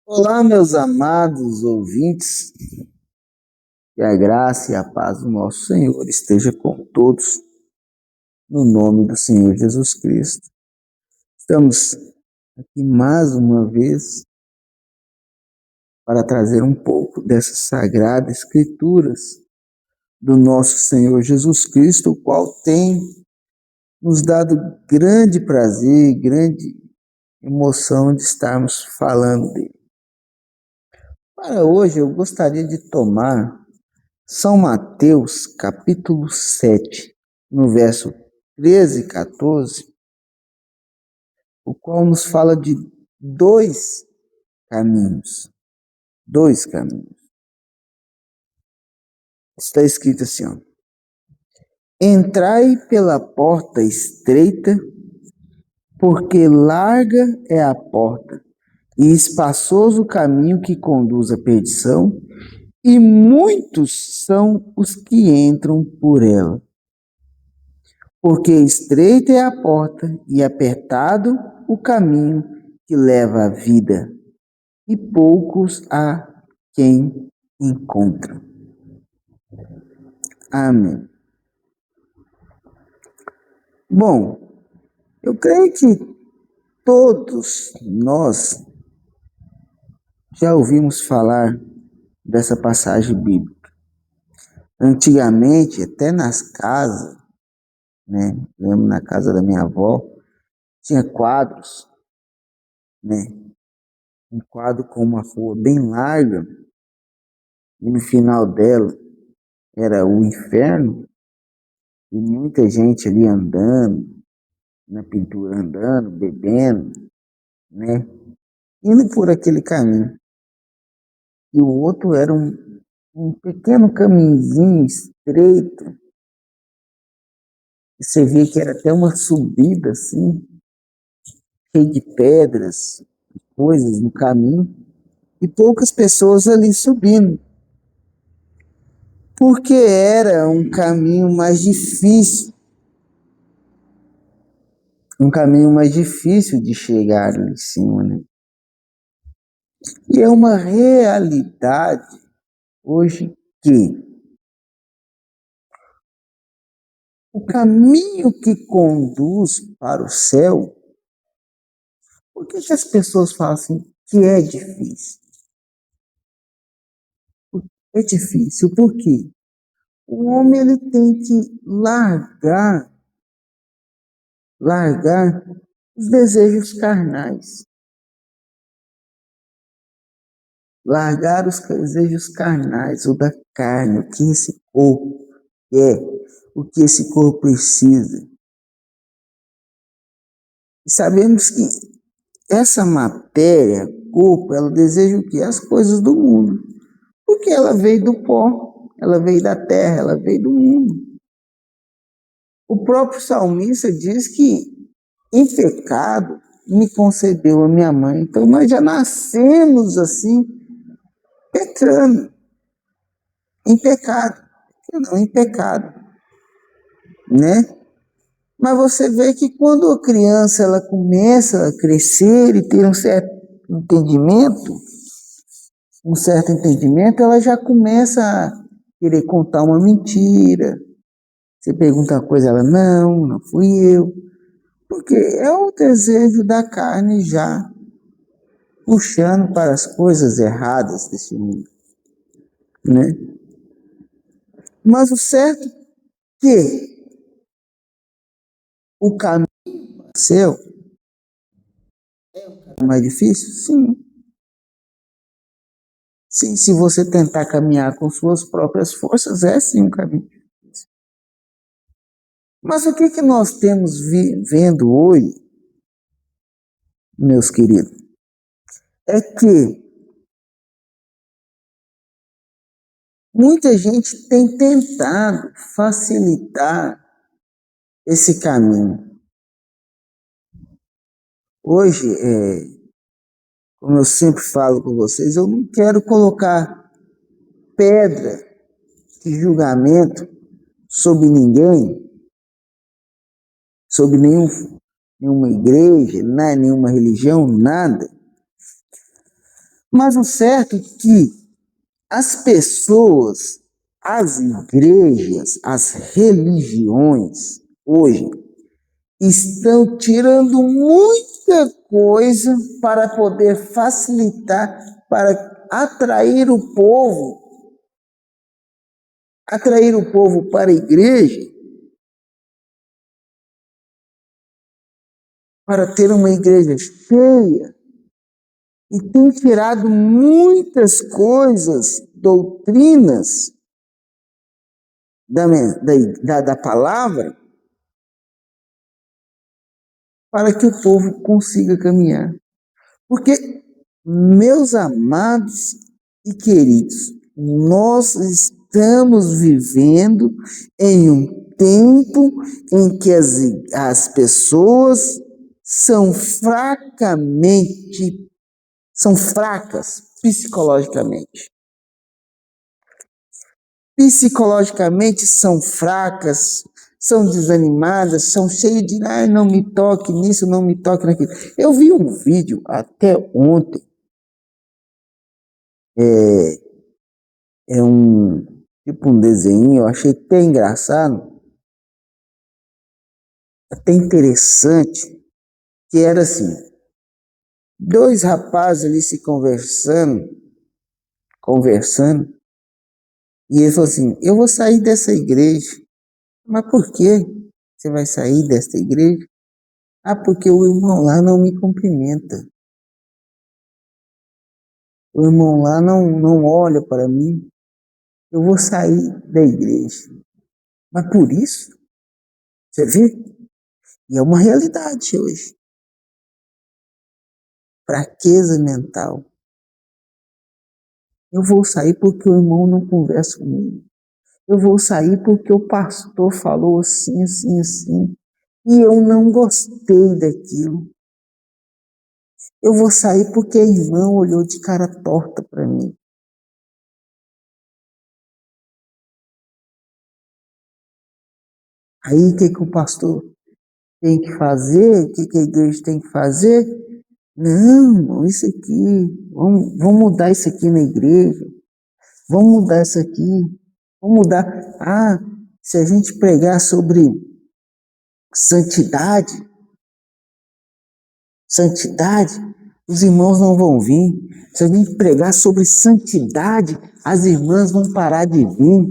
Olá, meus amados ouvintes, que a graça e a paz do nosso Senhor esteja com todos, no nome do Senhor Jesus Cristo. Estamos aqui mais uma vez para trazer um pouco dessas sagradas escrituras do nosso Senhor Jesus Cristo, o qual tem nos dado grande prazer, grande emoção de estarmos falando dele. Para hoje eu gostaria de tomar São Mateus, capítulo 7, no verso 13 e 14, o qual nos fala de dois caminhos. Dois caminhos. Está escrito assim, ó: Entrai pela porta estreita, porque larga é a porta, e espaçoso o caminho que conduz à perdição, e muitos são os que entram por ela. Porque estreita é a porta e apertado o caminho que leva à vida, e poucos há quem encontra. Amém. Bom, eu creio que todos nós já ouvimos falar dessa passagem bíblica. Antigamente, até nas casas, né? Lembro na casa da minha avó, tinha quadros, né? Um quadro com uma rua bem larga, e no final dela era o inferno, e muita gente ali andando, na pintura andando, bebendo, né? Indo por aquele caminho. E o outro era um pequeno caminhozinho estreito, e você via que era até uma subida assim, cheia de pedras, coisas no caminho, e poucas pessoas ali subindo. Porque era um caminho mais difícil, de chegar ali em cima, né? E é uma realidade hoje que o caminho que conduz para o céu, por que as pessoas falam assim que é difícil? É difícil porque o homem ele tem que largar os desejos carnais. Largar os desejos carnais, ou da carne, o que esse corpo quer, o que esse corpo precisa. E sabemos que essa matéria, corpo, ela deseja o quê? As coisas do mundo. Porque ela veio do pó, ela veio da terra, ela veio do mundo. O próprio salmista diz que em pecado me concebeu a minha mãe. Então nós já nascemos assim, pecando, em pecado. Não, em pecado, né? Mas você vê que quando a criança ela começa a crescer e ter um certo entendimento, ela já começa a querer contar uma mentira. Você pergunta uma coisa, ela, não fui eu. Porque é o desejo da carne já puxando para as coisas erradas desse mundo, né? Mas o certo é que o caminho seu é mais difícil? Sim. Sim, se você tentar caminhar com suas próprias forças, é sim um caminho. Mas o que nós temos vendo hoje, meus queridos, é que muita gente tem tentado facilitar esse caminho. Hoje, como eu sempre falo com vocês, eu não quero colocar pedra de julgamento sobre ninguém, sobre nenhuma igreja, nenhuma religião, nada. Mas o certo é que as pessoas, as igrejas, as religiões, hoje, estão tirando muita coisa para poder facilitar, para atrair o povo para a igreja, para ter uma igreja cheia, e tem tirado muitas coisas, doutrinas da palavra, para que o povo consiga caminhar. Porque, meus amados e queridos, nós estamos vivendo em um tempo em que as pessoas são fracas psicologicamente. Psicologicamente são fracas, são desanimadas, são cheias de, não me toque nisso, não me toque naquilo. Eu vi um vídeo até ontem, é um tipo um desenho, eu achei até engraçado, até interessante, que era assim, dois rapazes ali se conversando, e ele falou assim, eu vou sair dessa igreja. Mas por que você vai sair dessa igreja? Ah, porque o irmão lá não me cumprimenta. O irmão lá não olha para mim. Eu vou sair da igreja. Mas por isso, você vê? E é uma realidade hoje. Fraqueza mental. Eu vou sair porque o irmão não conversa comigo. Eu vou sair porque o pastor falou assim, assim, assim. E eu não gostei daquilo. Eu vou sair porque a irmã olhou de cara torta para mim. Aí o que o pastor tem que fazer? O que a igreja tem que fazer? Não, isso aqui, vamos mudar isso aqui na igreja. Vamos mudar isso aqui. Vamos mudar. Ah, se a gente pregar sobre santidade, os irmãos não vão vir. Se a gente pregar sobre santidade, as irmãs vão parar de vir.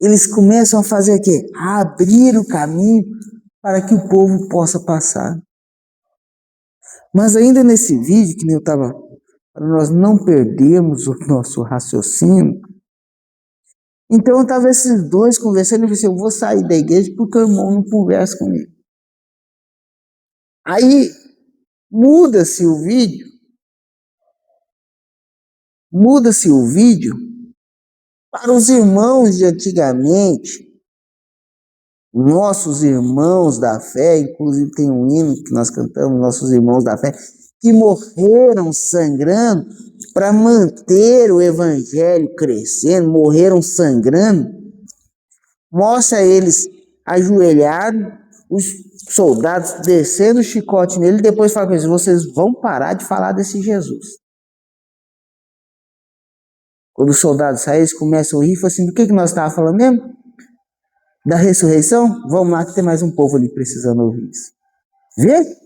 Eles começam a fazer o quê? A abrir o caminho para que o povo possa passar. Mas ainda nesse vídeo que eu estava, para nós não perdermos o nosso raciocínio, então estava esses dois conversando e eu falei assim, eu vou sair da igreja porque o irmão não conversa comigo. Aí muda-se o vídeo para os irmãos de antigamente, nossos irmãos da fé, inclusive tem um hino que nós cantamos, nossos irmãos da fé, que morreram sangrando para manter o evangelho crescendo, morreram sangrando. Mostra eles ajoelhados, os soldados descendo o chicote nele, e depois fala para eles, vocês vão parar de falar desse Jesus. Quando os soldados saem, eles começam a rir, falam assim, do que nós estávamos falando mesmo? Da ressurreição? Vamos lá que tem mais um povo ali precisando ouvir isso. Vê?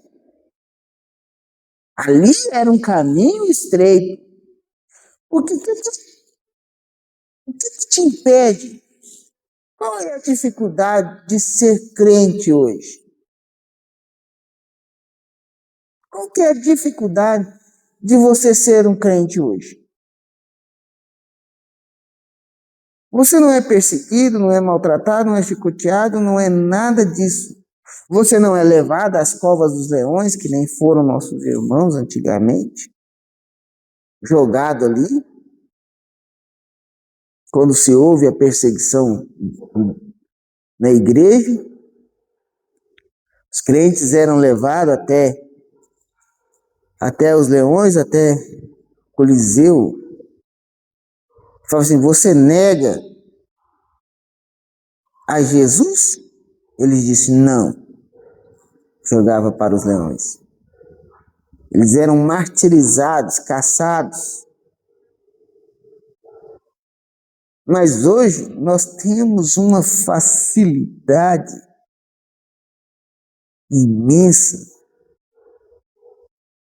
Ali era um caminho estreito. O que te impede? Qual é a dificuldade de ser crente hoje? Qual que é a dificuldade de você ser um crente hoje? Você não é perseguido, não é maltratado, não é chicoteado, não é nada disso. Você não é levado às covas dos leões, que nem foram nossos irmãos antigamente, jogado ali. Quando se houve a perseguição na igreja, os crentes eram levados até os leões, até Coliseu. Fala assim, você nega a Jesus? Ele disse, não. Jogava para os leões. Eles eram martirizados, caçados. Mas hoje nós temos uma facilidade imensa,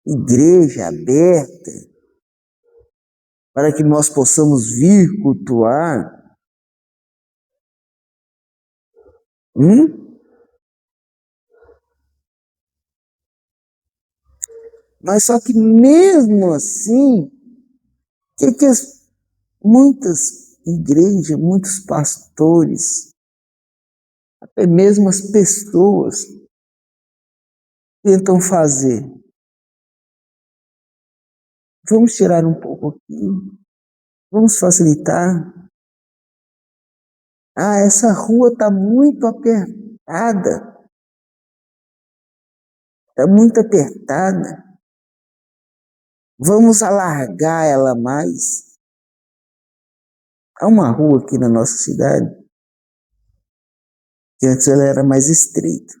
igreja aberta, para que nós possamos vir cultuar. Mas só que mesmo assim, que muitas igrejas, muitos pastores, até mesmo as pessoas tentam fazer? Vamos tirar um pouco aqui, vamos facilitar. Ah, essa rua está muito apertada. Está muito apertada. Vamos alargar ela mais. Há uma rua aqui na nossa cidade que antes ela era mais estreita.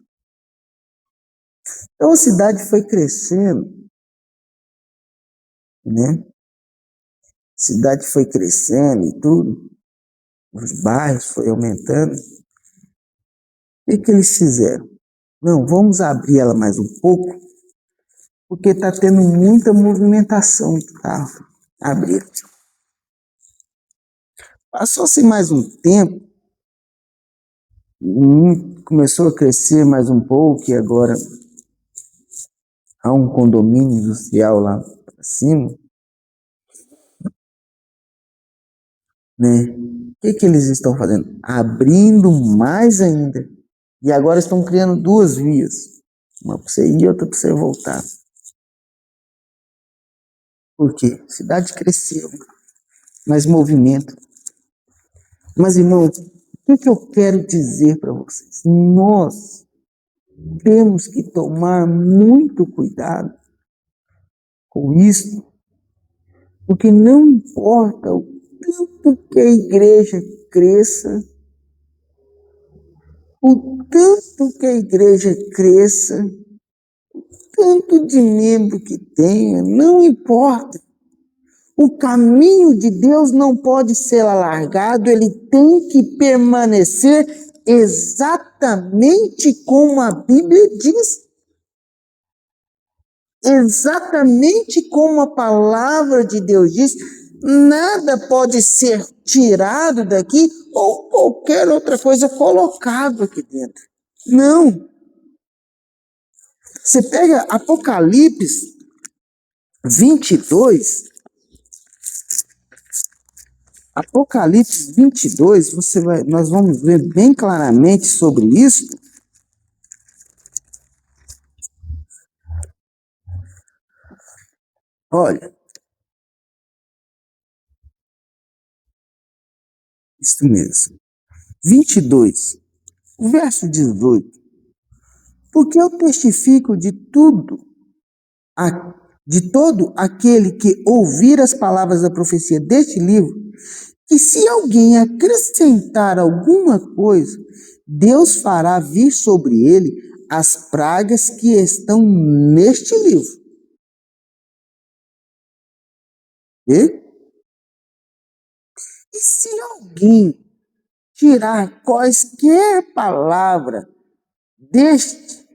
Então a cidade foi crescendo, né? A cidade foi crescendo e tudo. Os bairros foi aumentando. O que eles fizeram? Não, vamos abrir ela mais um pouco, porque está tendo muita movimentação de carro. Abrir. Passou-se mais um tempo, começou a crescer mais um pouco, e agora há um condomínio industrial lá para cima, né? O que eles estão fazendo? Abrindo mais ainda. E agora estão criando duas vias. Uma para você ir e outra para você voltar. Por quê? A cidade cresceu, mais movimento. Mas, irmãos, o que eu quero dizer para vocês? Nós temos que tomar muito cuidado com isso, porque não importa o tanto que a igreja cresça, o tanto que a igreja cresça, o tanto de membro que tenha, não importa. O caminho de Deus não pode ser alargado, ele tem que permanecer exatamente como a Bíblia diz. Exatamente como a palavra de Deus diz, nada pode ser tirado daqui ou qualquer outra coisa colocado aqui dentro. Não. Você pega Apocalipse 22, Apocalipse 22, nós vamos ver bem claramente sobre isso. Olha, isso mesmo. 22, o verso 18. Porque eu testifico de todo aquele que ouvir as palavras da profecia deste livro, que se alguém acrescentar alguma coisa, Deus fará vir sobre ele as pragas que estão neste livro. E se alguém tirar quaisquer palavra deste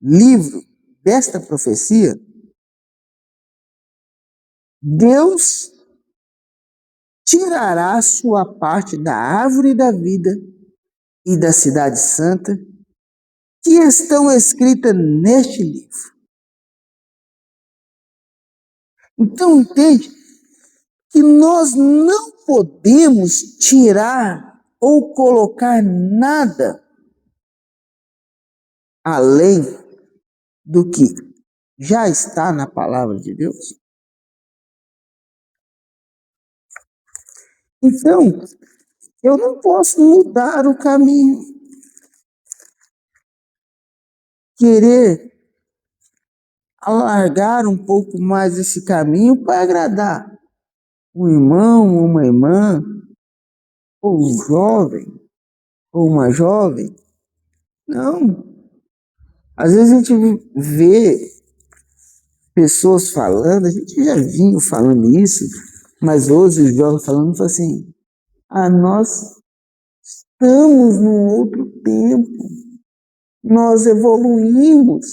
livro, desta profecia, Deus tirará a sua parte da árvore da vida e da cidade santa que estão escritas neste livro. Então, entende que nós não podemos tirar ou colocar nada além do que já está na palavra de Deus. Então, eu não posso mudar o caminho, querer alargar um pouco mais esse caminho para agradar um irmão, uma irmã, ou um jovem, ou uma jovem. Não. Às vezes a gente vê pessoas falando, a gente já vinha falando isso, mas hoje os jovens falando assim, nós estamos num outro tempo, nós evoluímos,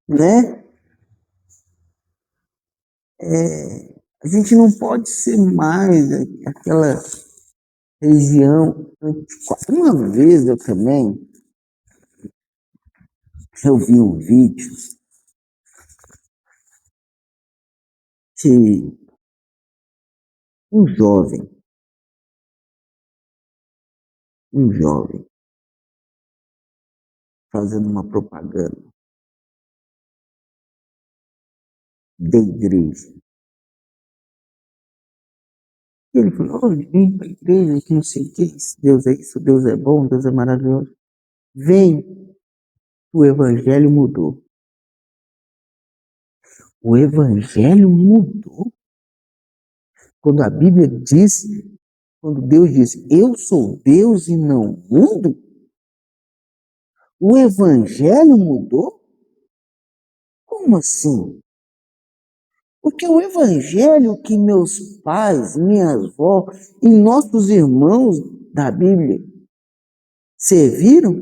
né? A gente não pode ser mais aquela região antiquada. Uma vez eu vi um vídeo que um jovem fazendo uma propaganda da igreja. E ele falou, vem para a igreja, que não sei o que, Deus é isso, Deus é bom, Deus é maravilhoso. Vem, o evangelho mudou. O evangelho mudou. Quando a Bíblia diz, quando Deus diz, eu sou Deus e não mudo, o evangelho mudou? Como assim? Porque o evangelho que meus pais, minhas avós e nossos irmãos da Bíblia serviram,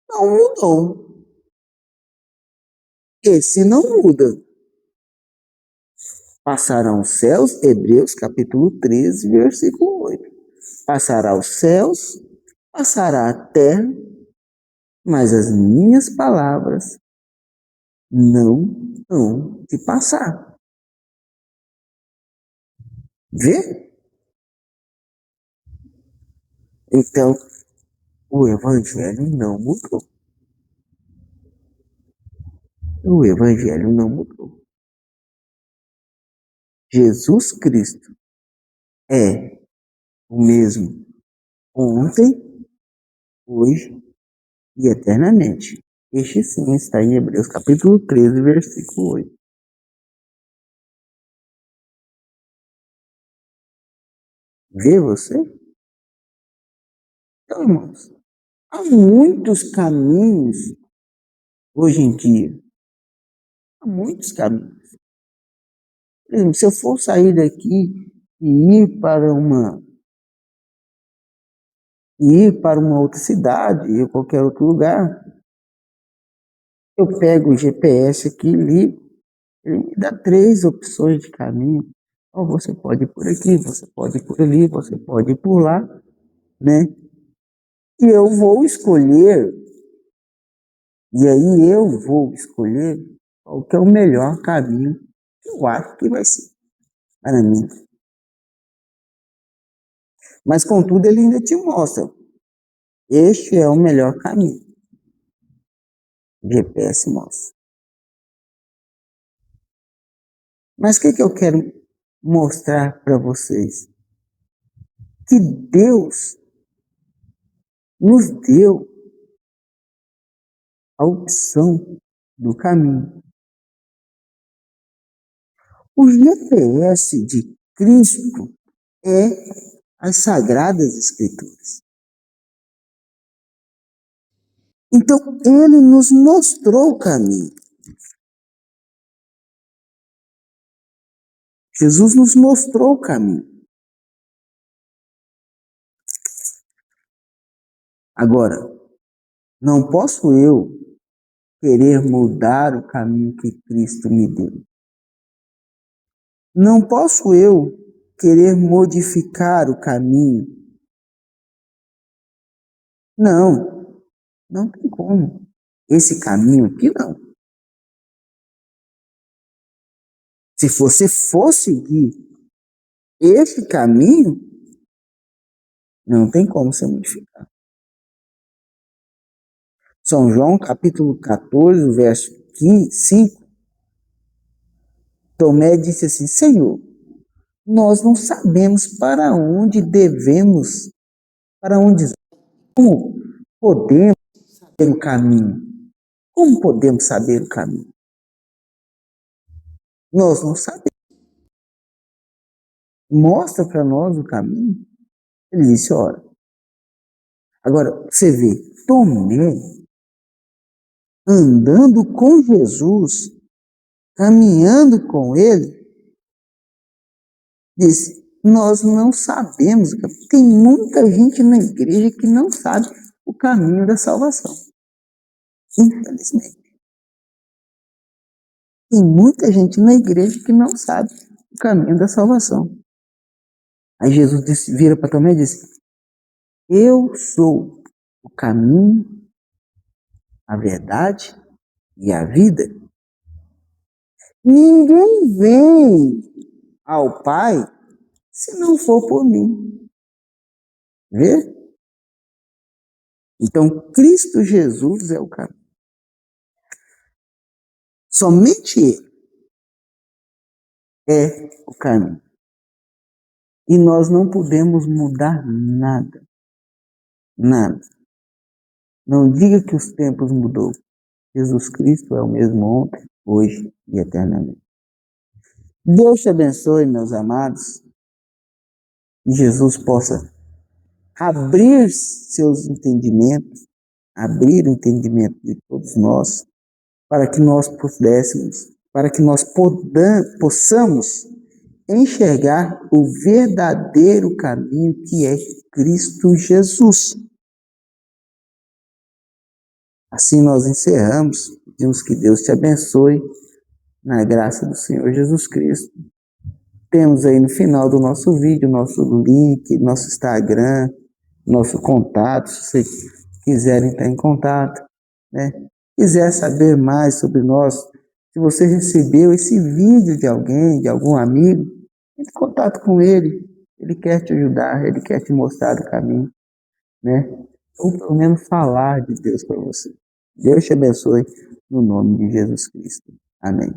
não mudou. Esse não muda. Passarão os céus, Hebreus capítulo 13, versículo 8. Passará os céus, passará a terra, mas as minhas palavras não hão de passar. Vê? Então, o evangelho não mudou. O evangelho não mudou. Jesus Cristo é o mesmo ontem, hoje e eternamente. Este sim está em Hebreus capítulo 13, versículo 8. Vê você? Então, irmãos, há muitos caminhos hoje em dia. Há muitos caminhos. Por exemplo, se eu for sair daqui e ir para uma outra cidade, ir qualquer outro lugar, eu pego o GPS aqui, ligo, ele me dá 3 opções de caminho. Ou você pode ir por aqui, você pode ir por ali, você pode ir por lá, né? E eu vou escolher, qual que é o melhor caminho que eu acho que vai ser para mim. Mas, contudo, ele ainda te mostra, este é o melhor caminho. O GPS mostra. Mas o que eu quero mostrar para vocês? Que Deus nos deu a opção do caminho. O GPS de Cristo é as Sagradas Escrituras. Então, ele nos mostrou o caminho. Jesus nos mostrou o caminho. Agora, não posso eu querer mudar o caminho que Cristo me deu. Não posso eu querer modificar o caminho. Não, não tem como. Esse caminho aqui não. Se você for seguir esse caminho, não tem como você modificar. São João capítulo 14, verso 5. Tomé disse assim, Senhor, nós não sabemos para onde como podemos saber o caminho? Como podemos saber o caminho? Nós não sabemos. Mostra para nós o caminho. Ele disse, ora. Agora, você vê, Tomé, andando com Jesus, caminhando com ele, disse: nós não sabemos. Tem muita gente na igreja que não sabe o caminho da salvação. Infelizmente. Tem muita gente na igreja que não sabe o caminho da salvação. Aí Jesus vira para Tomé e disse: eu sou o caminho, a verdade e a vida. Ninguém vem ao Pai se não for por mim. Vê? Então, Cristo Jesus é o caminho. Somente Ele é o caminho. E nós não podemos mudar nada. Nada. Não diga que os tempos mudou. Jesus Cristo é o mesmo ontem, hoje e eternamente. Deus te abençoe, meus amados. Que Jesus possa abrir seus entendimentos, abrir o entendimento de todos nós, para que nós possamos enxergar o verdadeiro caminho que é Cristo Jesus. Assim nós encerramos. Pedimos que Deus te abençoe na graça do Senhor Jesus Cristo. Temos aí no final do nosso vídeo, nosso link, nosso Instagram, nosso contato, se vocês quiserem estar em contato, né? Quiser saber mais sobre nós, se você recebeu esse vídeo de alguém, de algum amigo, entre em contato com ele. Ele quer te ajudar, ele quer te mostrar o caminho, né? Ou pelo menos falar de Deus para você. Deus te abençoe no nome de Jesus Cristo. Amém.